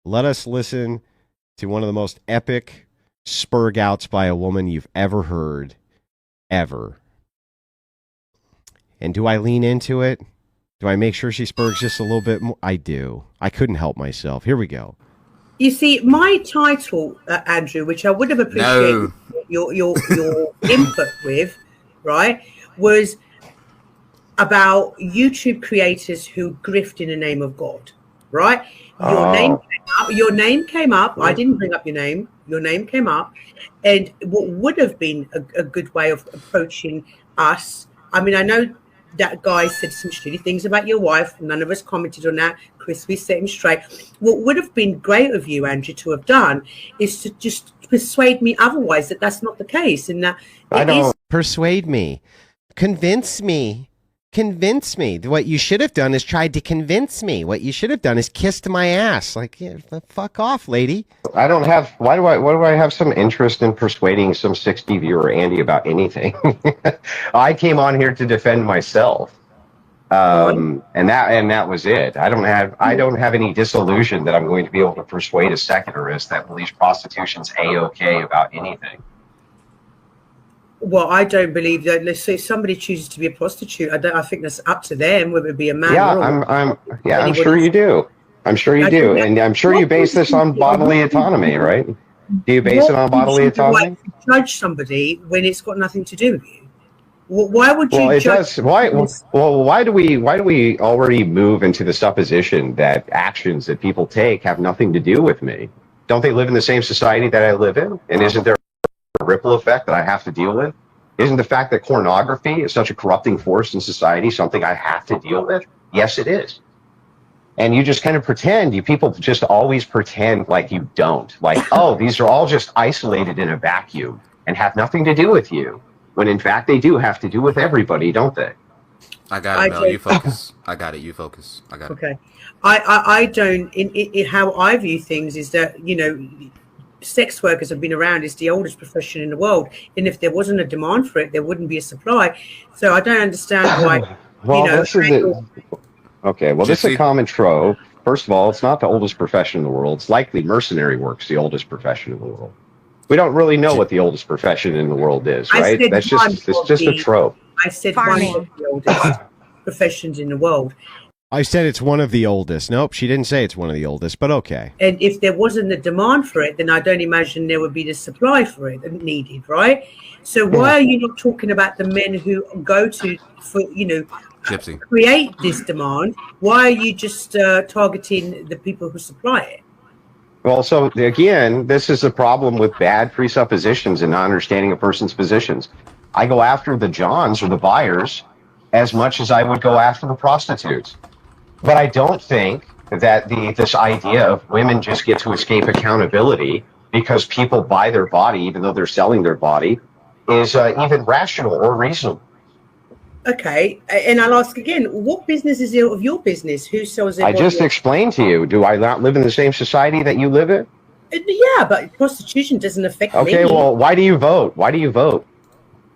Let us listen to one of the most epic spurg outs by a woman you've ever heard, ever. And do I lean into it? Do I make sure she spurgs just a little bit more? I do. I couldn't help myself. Here we go. You see, my title, Andrew, which I would have appreciated your input with, right, was about YouTube creators who grift in the name of God, right? Your name came up. I didn't bring up your name. Your name came up. And what would have been a good way of approaching us, I mean, I know that guy said some shitty things about your wife. None of us commented on that. Chris, we set him straight. What would have been great of you, Andrew, to have done is to just persuade me otherwise, that that's not the case. And that persuade me. Convince me. Convince me. What you should have done is tried to convince me. What you should have done is kissed my ass. Like, yeah, fuck off, lady. I don't have. Why do I have some interest in persuading some 60 viewer Andy about anything? I came on here to defend myself, and that was it. I don't have any disillusion that I'm going to be able to persuade a secularist that believes prostitution's a-okay about anything. Well, I don't believe that. Let's say somebody chooses to be a prostitute. I think that's up to them, whether it be a man. Yeah, I'm sure you do. I'm sure you do, and I'm sure you base this on bodily autonomy, right? Do you base it on bodily autonomy? Judge somebody when it's got nothing to do with you. Why would you? Well, it judge? does. Why? Well, why do we already move into the supposition that actions that people take have nothing to do with me? Don't they live in the same society that I live in? And isn't there a ripple effect that I have to deal with? Isn't the fact that pornography is such a corrupting force in society something I have to deal with? Yes, it is. And you just kind of pretend, you people just always pretend like you don't. Like, oh, these are all just isolated in a vacuum and have nothing to do with you. When in fact they do have to do with everybody, don't they? I got it, Mel. You focus. I got it. You focus. I got it. Okay. I don't, in how I view things is that, you know, sex workers have been around. It's the oldest profession in the world, and if there wasn't a demand for it, there wouldn't be a supply. So I don't understand why. Well, this is a common trope. First of all, it's not the oldest profession in the world. It's likely mercenary work's the oldest profession in the world. We don't really know what the oldest profession in the world is, right? That's just a trope. I said one of the oldest professions in the world. I said it's one of the oldest. Nope, she didn't say it's one of the oldest, but okay. And if there wasn't the demand for it, then I don't imagine there would be the supply for it needed, right? So why are you not talking about the men who go to, Gypsy, create this demand? Why are you just targeting the people who supply it? Well, so again, this is a problem with bad presuppositions and not understanding a person's positions. I go after the Johns or the buyers as much as I would go after the prostitutes. But I don't think that this idea of women just get to escape accountability because people buy their body, even though they're selling their body, is even rational or reasonable. Okay, and I'll ask again, what business is it of your business? Who sells it? I just explained to you. Do I not live in the same society that you live in? Yeah, but prostitution doesn't affect me. Okay, well, why do you vote? Why do you vote?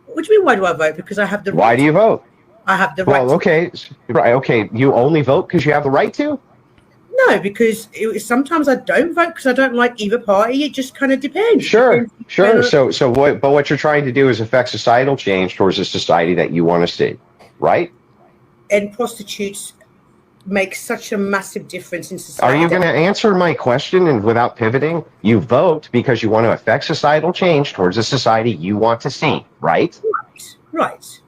What do you mean, why do I vote? Because I have the right. Why do you vote? I have the right. Well, okay, right. Okay, you only vote because you have the right to? No, because sometimes I don't vote because I don't like either party. It just kind of depends. Sure. So what you're trying to do is affect societal change towards a society that you want to see, right? And prostitutes make such a massive difference in society. Are you going to answer my question and without pivoting? You vote because you want to affect societal change towards a society you want to see, right? Right.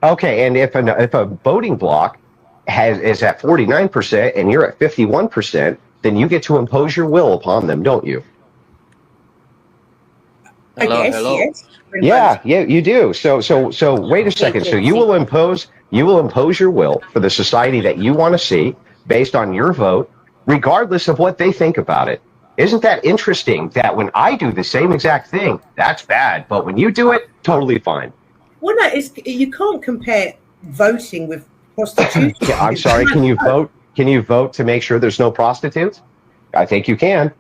Okay, and if a voting block is at 49% and you're at 51%, then you get to impose your will upon them, don't you? Hello. Yes. Yeah, you do. So wait a second. So you will impose your will for the society that you want to see based on your vote, regardless of what they think about it. Isn't that interesting that when I do the same exact thing, that's bad, but when you do it, totally fine? Well, no, you can't compare voting with prostitution. I'm sorry, can you vote? Can you vote to make sure there's no prostitutes? I think you can.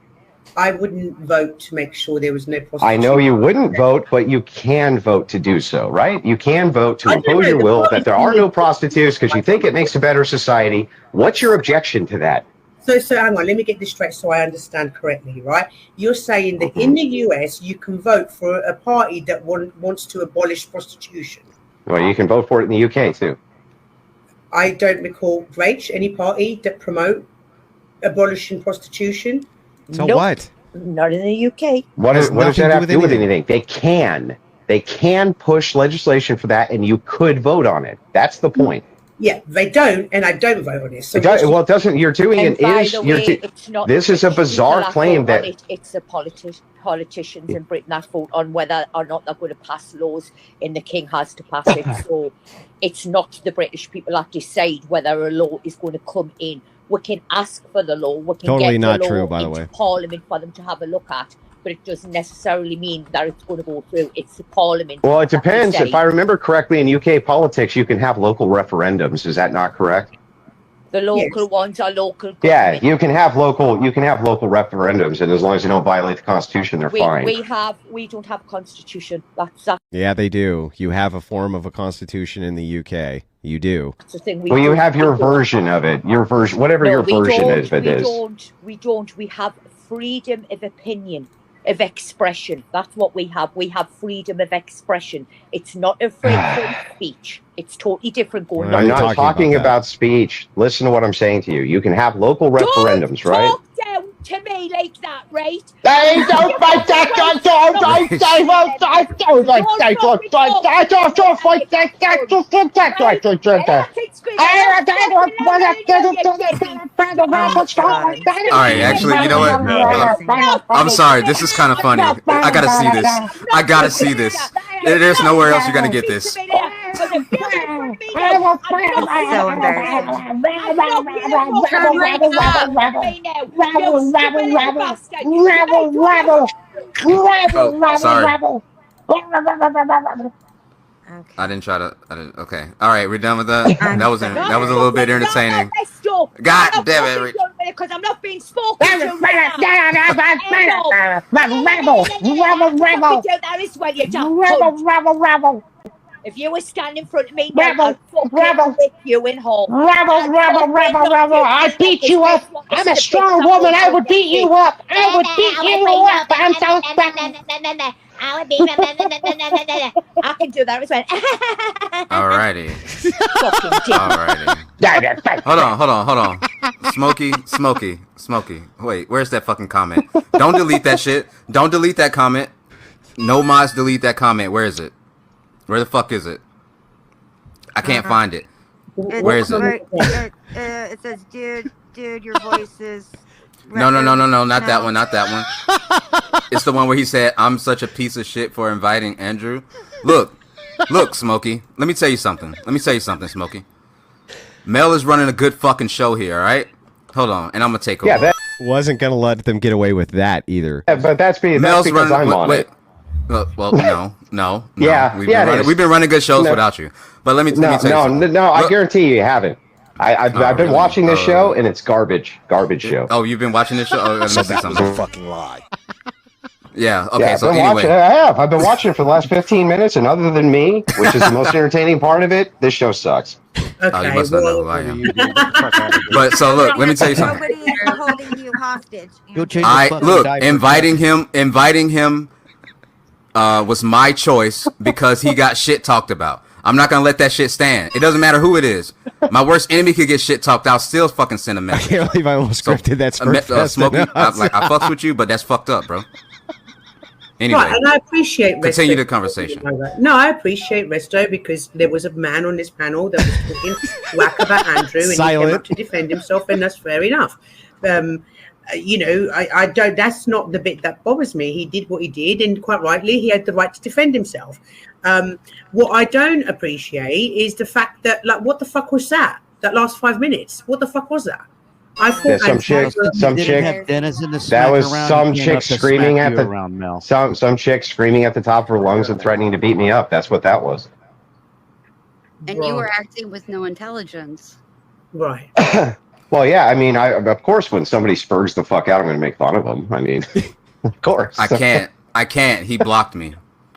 I wouldn't vote to make sure there was no prostitution. I know you wouldn't vote, but you can vote to do so, right? You can vote to impose your will that there are no prostitutes because you think it makes a better society. What's your objection to that? So hang on, let me get this straight so I understand correctly, right? You're saying that in the US you can vote for a party that wants to abolish prostitution. Well, you can vote for it in the UK too. I don't recall, Rach, any party that promote abolishing prostitution. So Nope. what? Not in the UK. What Has does nothing that to have do to do with with anything? They can push legislation for that, and you could vote on it. That's the point. Yeah, they don't, and I don't vote on this. So Well, it doesn't. You're doing And it by is. the way, it's not. This is a bizarre people that claim vote on that it, it's the politicians in Britain that vote on whether or not they're going to pass laws, and the king has to pass it. So it's not the British people that decide whether a law is going to come in. We can ask for the law. We can Totally get not the law true, by the into way. Parliament for them to have a look at. But it doesn't necessarily mean that it's going to go through. It's the Parliament. Well, it that depends. If decide. I remember correctly, in UK politics, you can have local referendums. Is that not correct? The local ones are local government. Yeah, you can have local referendums, and as long as you don't violate the Constitution, they're fine. We don't have a constitution. That's Yeah, they do. You have a form of a constitution in the UK. You do. the thing. Well, you have your version of it. Your version, whatever your version is. We don't. We have freedom of opinion, of expression. That's what we have. We have freedom of expression. It's not a freedom of speech. It's totally different. Going Well, I'm on. not talking about speech. Listen to what I'm saying to you. You can have local referendums, Don't right? talk down to me like that, right? All right, actually, you know what? I'm sorry. This is kind of funny. I gotta see this. I gotta see this. There's nowhere else you're gonna get this. So Oh, sorry. I didn't try to. Okay. All right, we're done with that. That was a little bit entertaining. God damn it! Because I'm not being spoken to. If you were standing in front of me now, I'd fucking whip you in half. I beat you up. I'm a strong woman. I would beat you up. I would beat you up. I'm so strong. I can do that as well. Alrighty. Fucking dick. Alrighty. Hold on. Smokey. Wait, where's that fucking comment? Don't delete that shit. Don't delete that comment. No mods delete that comment. Where is it? Where the fuck is it? I can't find it. Where is it? It says, dude, your voice is... No, not that one, not that one. It's the one where he said, I'm such a piece of shit for inviting Andrew. Look, Smokey. Let me tell you something, Smokey. Mel is running a good fucking show here, alright? Hold on, and I'm gonna take over. Yeah, that, Wasn't gonna let them get away with that either. but that's because I'm on it. Well, no. Yeah, We've been running good shows without you. But let me tell you something. No, I guarantee you haven't. I've been watching this show, and it's garbage show. Oh, you've been watching this show? Oh, let me see something. Fucking lie. Yeah, okay, Yeah, so anyway. I have. I've been watching it for the last 15 minutes, and other than me, which is the most entertaining part of it, this show sucks. Oh, you must not know who I am. But so look, let me tell you something. Nobody is holding you hostage. Go change your fucking Look, diaper. inviting him was my choice because he got shit talked about. I'm not gonna let that shit stand. It doesn't matter who it is. My worst enemy could get shit talked out. Still fucking send a I message. can't believe I almost scripted that Smokey, I fucks with you, but that's fucked up, bro. Anyway, Right, and I appreciate continue Resto. the conversation. No, I appreciate Resto because there was a man on this panel that was talking whack about Andrew and he came up to defend himself, and that's fair enough. You know, I don't. That's not the bit that bothers me. He did what he did, and quite rightly, he had the right to defend himself. What I don't appreciate is the fact that, like, what the fuck was that? That last 5 minutes? What the fuck was that? I thought Yeah, some chick that was some chick screaming at the some chick screaming at the top of her lungs and threatening to beat me up. That's what that was. And you were acting with no intelligence. Right. Well, yeah. I mean, of course, when somebody spurs the fuck out, I'm going to make fun of them. I mean, of course. I can't. He blocked me,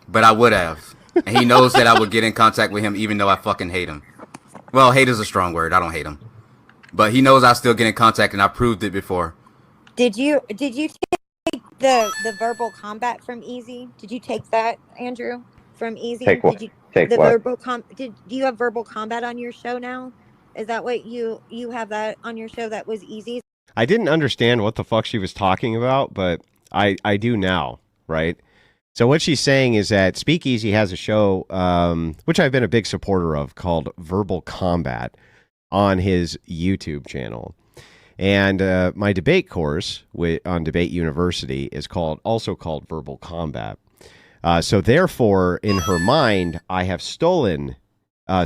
but I would have. And he knows that I would get in contact with him even though I fucking hate him. Well, hate is a strong word. I don't hate him. But he knows I still get in contact, and I proved it before. Did you take the verbal combat from Easy? Did you take that, Andrew, from Easy? Take what? Did you Take the what? verbal do you have verbal combat on your show now? Is that what you have that on your show that was Easy? I didn't understand what the fuck she was talking about, but I do now, right? So what she's saying is that Speakeasy has a show, which I've been a big supporter of, called Verbal Combat on his YouTube channel. And my debate course on Debate University is also called Verbal Combat. So therefore, in her mind, I have stolen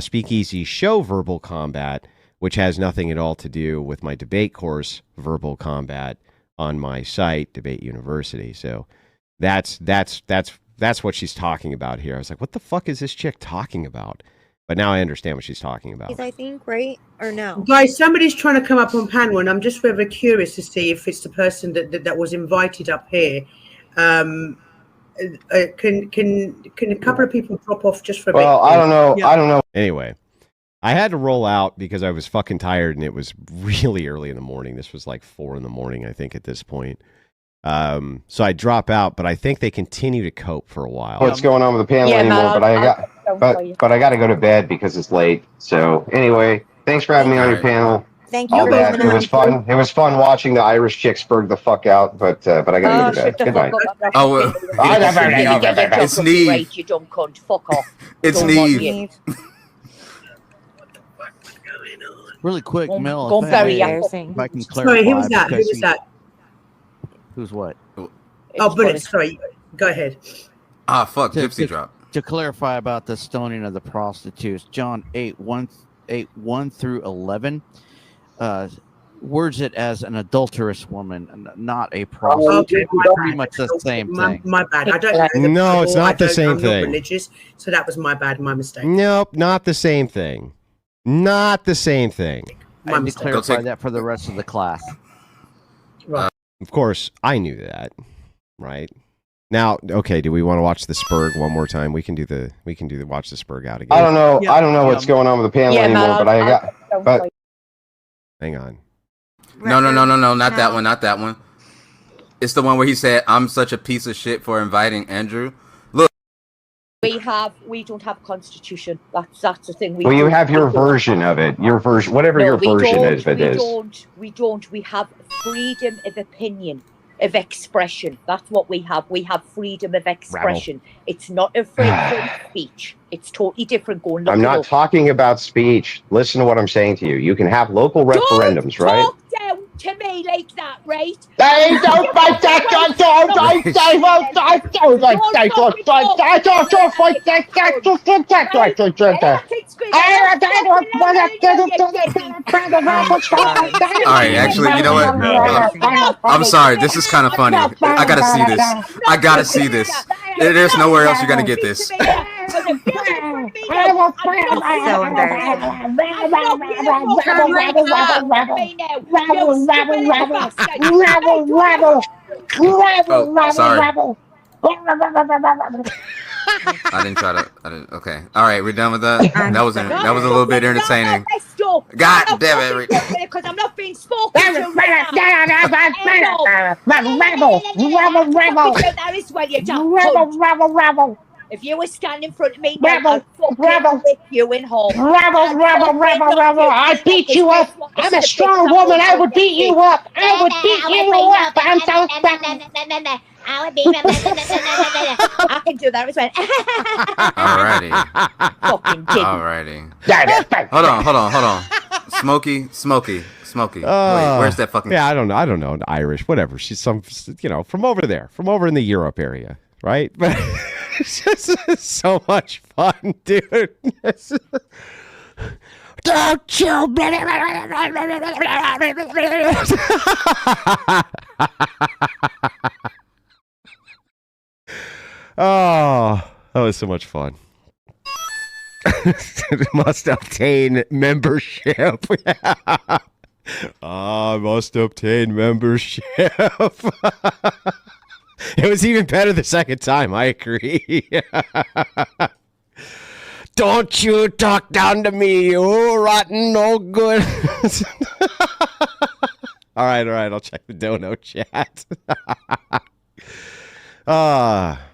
Speakeasy's show Verbal Combat, which has nothing at all to do with my debate course Verbal Combat on my site, Debate University. So that's what she's talking about here. I was like, what the fuck is this chick talking about? But now I understand what she's talking about. I think, right? Or no? Guys, somebody's trying to come up on panel, and I'm just very curious to see if it's the person that was invited up here. Can a couple of people drop off just for a bit? Well, I don't know. Yeah. I don't know. Anyway, I had to roll out because I was fucking tired, and it was really early in the morning. This was like 4 a.m, I think, at this point. So I drop out, but I think they continue to cope for a while. What's going on with the panel anymore? But I got to go to bed because it's late. So anyway, thanks for having me on your panel. Thank you All for that. coming It on. was fun. It was fun watching the Irish chicks berg the fuck out. But I got to go to bed. Good night. Oh, it's Neve. Right, you dumb cunt. Fuck off. It's Don't want Neve. you. Really quick, Mel. Go very if I can clarify. Sorry, who was that? Who because was that? Who's what? Oh, Bullet, sorry. Go ahead. Ah, fuck, Gypsy drop. To clarify about the stoning of the prostitutes, John 8:1 through 11 words it as an adulterous woman, not a prostitute. Pretty much the same thing. My bad. I don't know. No, it's not the same I'm thing. not religious, so that was my bad, my mistake. Nope, not the same thing. Not the same thing. I need to clarify that for the rest of the class. Right. Of course, I knew that, right? Now, okay, do we want to watch the Spurg one more time? We can do the watch the Spurg out again. I don't know. I don't know what's going on with the panel anymore. But I got. But hang on. No, not that one, not that one. It's the one where he said, "I'm such a piece of shit for inviting Andrew." Look, we don't have a constitution. That's the thing. you have your version of it. Your version, whatever your version is. We don't. We have freedom of opinion, of expression. That's what we have. We have freedom of expression. It's not a freedom of speech. It's totally different. I'm not talking about speech. Listen to what I'm saying to you. You can have local referendums, right? Talk down to me like that, right? all right, actually, you know what? I'm sorry. This is kind of funny. I gotta see this. I gotta see this. There's nowhere else you're gonna get this. I didn't try to. Okay. All right, we're done with that. That was a little bit entertaining. God damn it! Because I'm not being spoken to. If you were standing in front of me, I'd with you in home. I beat you up. I'm a strong woman. I would beat you up. I would beat you up. I'm so strong. I can do that as well. Alrighty. Fucking didn't. Alrighty. Hold on. Smokey. Wait, where's that fucking? Yeah, I don't know. Irish, whatever. She's from over there, from over in the Europe area, right? But it's just so much fun, dude. Don't you? Oh, that was so much fun. Must obtain membership. Must obtain membership. It was even better the second time, I agree. Don't you talk down to me, you rotten, no good. All right. I'll check the dono chat. Ah.